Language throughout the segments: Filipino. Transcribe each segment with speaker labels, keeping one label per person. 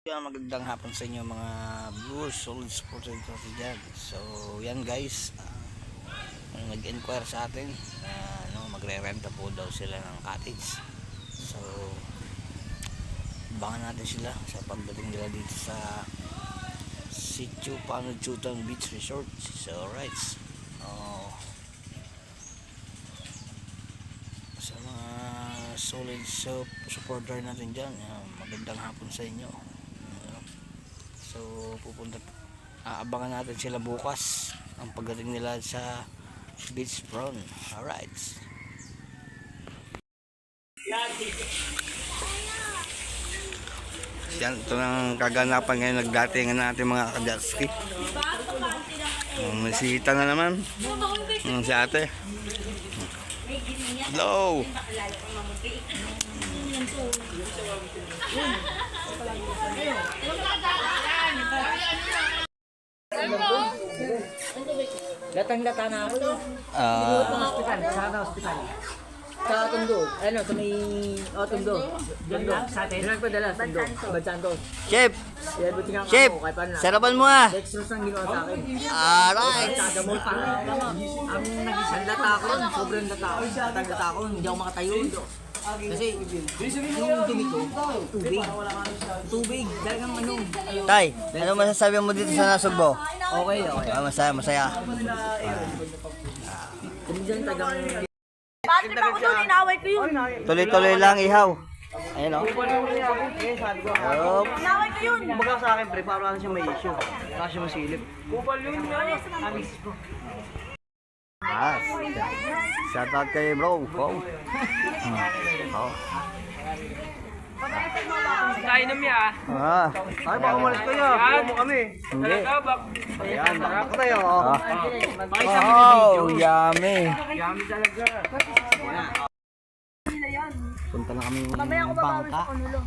Speaker 1: Yan, magandang hapon sa inyo mga viewers, solid supporters natin dyan. So yan guys, nag-inquire sa atin na magre-renta po daw sila ng cottage. So abangan natin sila sa pagdating nila dito sa Sitio Panagchutan Beach Resort. So alright, sa mga solid supporter natin dyan, magandang hapon sa inyo. So abangan natin sila bukas ang pagdating nila sa beach front. Alright. Yan, ito ng kaganapan ngayon, nagdatingan natin mga kadatski. Masita na naman si ate. Hello.
Speaker 2: Latang-lata na ako. Hospital, sa hospital. Sa Tondo, ano, sa may Tondo. Tondo, sa atin. Ilan pa dala, Tondo, Bansantos.
Speaker 1: Chef!
Speaker 2: Chef!
Speaker 1: Sarapan mo ah!
Speaker 2: Extras ang ginawa sa akin.
Speaker 1: Alright!
Speaker 2: Tagamol pa. Ang nag-isang lata ako, sobrang lata ako. Latang-lata ako, hindi ako makatayo. Kasi yung dumi ko, tubig. Tubig, talagang ano.
Speaker 1: Tay, ano masasabi mo dito sa Nasugbo?
Speaker 2: Okay.
Speaker 1: Masaya.
Speaker 2: Kung dyan tagang...
Speaker 3: Bakit ba ako doon? Inaway ko yun.
Speaker 1: Tuloy-tuloy lang ihaw. Ayun o.
Speaker 3: Inaway ko yun.
Speaker 2: Kumbaga sa akin, pre, parang siya may issue. Parang siya masilip. Kupal yun nga. Amis ko.
Speaker 1: Shout out kay bro.
Speaker 4: Kain na miya.
Speaker 2: Ay, baka umalis kayo. Puno mo kami.
Speaker 1: Hindi.
Speaker 2: Ayan, nakaka tayo.
Speaker 1: Oh, yummy.
Speaker 4: Yummy talaga.
Speaker 1: Punta na kami ng
Speaker 3: Mamaya ako babawi
Speaker 1: bangka.
Speaker 3: sa kanulo.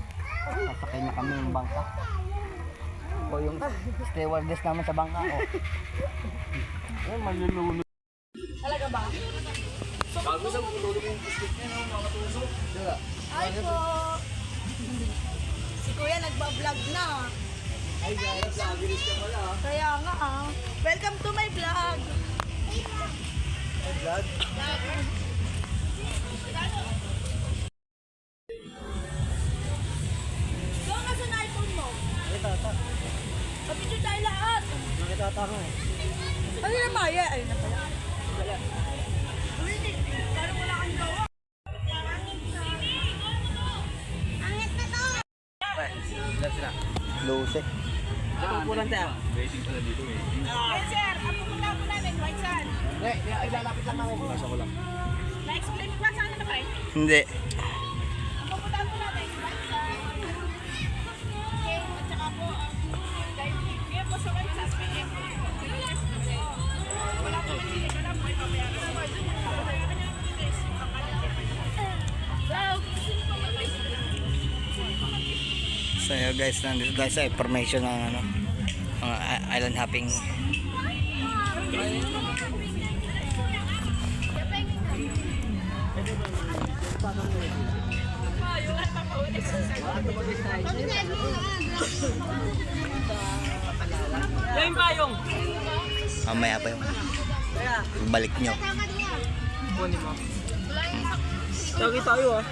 Speaker 1: Sasakay na kami ng bangka. O yung stewardess naman sa bangka.
Speaker 3: Talaga ba? Ay po. Si Kuya nagba-vlog na. Ay guys, vloggerist ka pala. Kaya nga Welcome to my vlog.
Speaker 2: Vlog?
Speaker 3: Doon ka sa iPhone mo. Kapityo tayo lahat.
Speaker 2: Nakitata ko eh.
Speaker 3: Ano na Maya? Ayun na pala. Parang wala kang gawa.
Speaker 1: Luce.
Speaker 2: Pupulan tayo.
Speaker 3: Yes sir, ang pupunta po namin, White Sand.
Speaker 2: Ilalapit lang ako. Nasa ko lang.
Speaker 3: Na-explain ko ba saan na ba eh?
Speaker 1: Hindi.
Speaker 3: Ang pupunta po namin, White Sand. Okay, at saka po, diving. Kaya po sa White Sand, wala po kasi, wala po ipabayaran.
Speaker 1: So guys, nandito tayo sa information ng island hopping.
Speaker 4: Yan payong.
Speaker 1: Mamaya pa yung balik nyo.
Speaker 4: Kunin mo.
Speaker 2: Lagi tayo ah.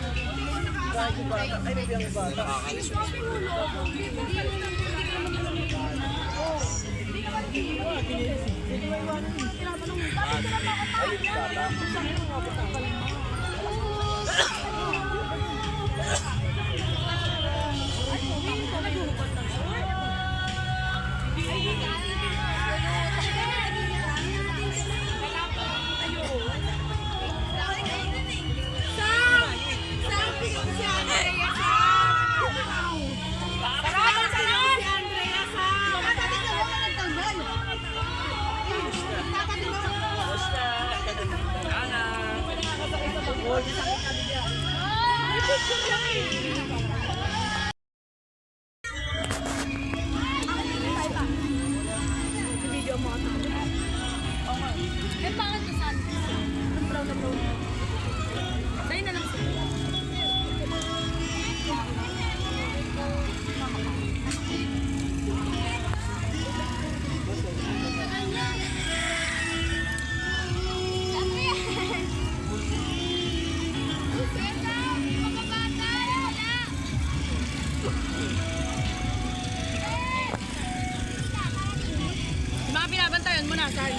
Speaker 3: Sign mo na, sign.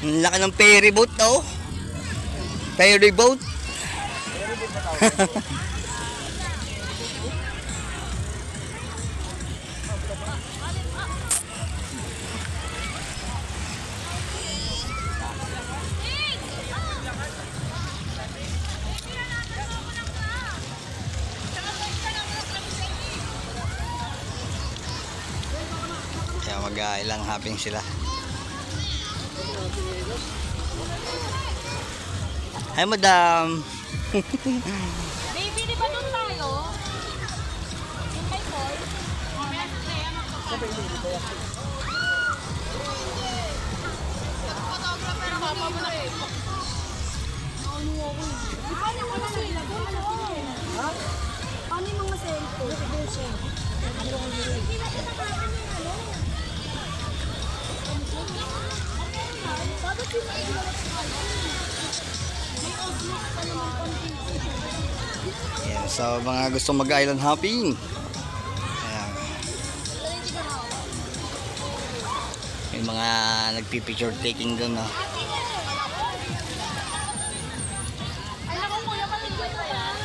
Speaker 1: Ang laki ng ferry boat, oh. Ferry boat. Kaya mag-ilang hopping sila. Hi, madam.
Speaker 3: Baby, di ba doon tayo? Yung may call? Paano yung mga cellphone? Ha? Paano yung mga cellphone? Hindi natin nakakaan yung ano. Bakit yung may ilalap sa ano? May outlook pa naman konting.
Speaker 1: Yan, so mga gustong mag-island hopping. Ayan. May mga nagpipicture taking doon, no?
Speaker 3: Alam mo, kuya, patigil ko yan.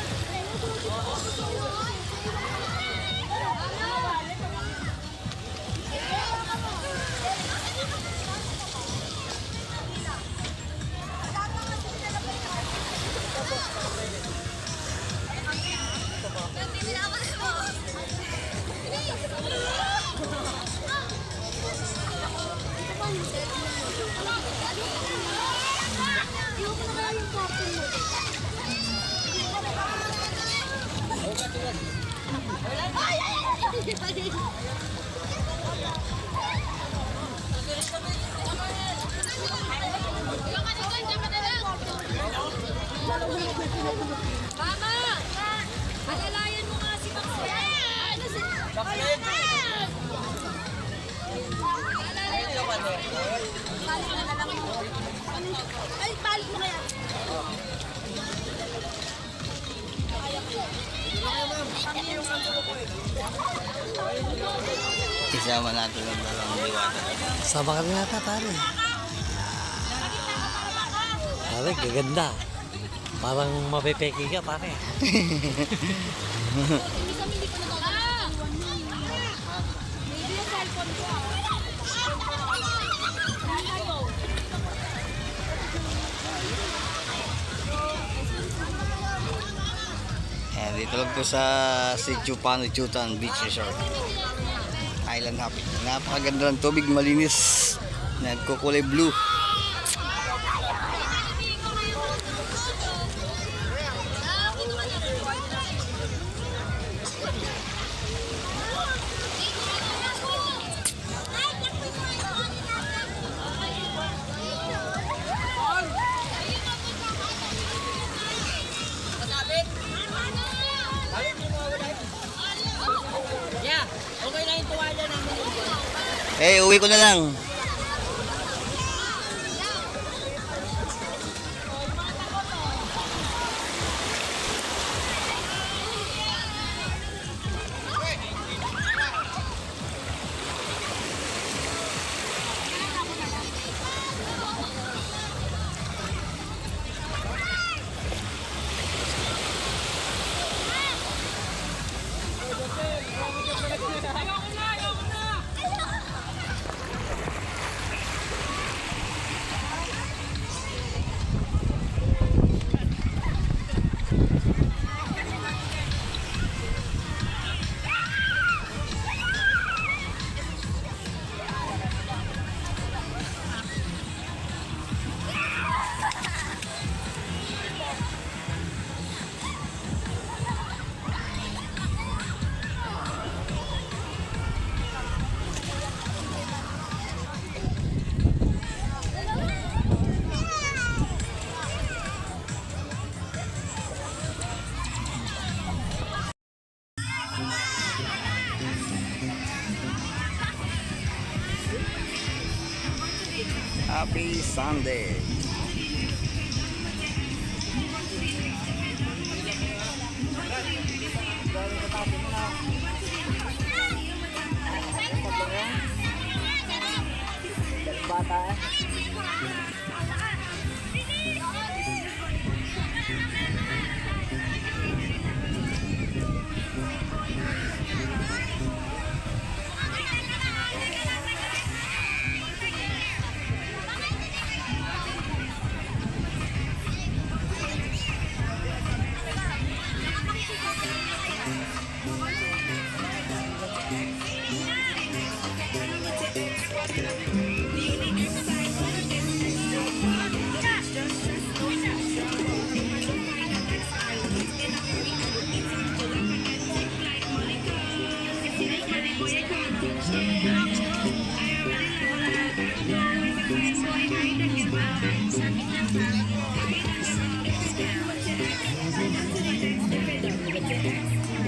Speaker 3: Mama! Alalayan mo nga si Maxine! Ano si... Bakit? Ay, balik mo kaya.
Speaker 1: Isama natin ang dalawang diwata.
Speaker 2: Sama ka rin nata, pare. Pare, gaganda. Parang mapepeki ka, pare.
Speaker 3: Hindi kami hindi ko nagagawa. Maybe yung cellphone ko.
Speaker 1: Ayan, dito lang to sa Sitio Panuchutan Beach Resort. Island hopping. Napakaganda ng tubig, malinis. Nagkukulay blue.
Speaker 2: Yeah, okay lang yung tuwalya namin.
Speaker 1: Eh, uwi ko na lang. Happy Sunday.
Speaker 2: Bata eh.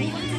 Speaker 3: Thank you.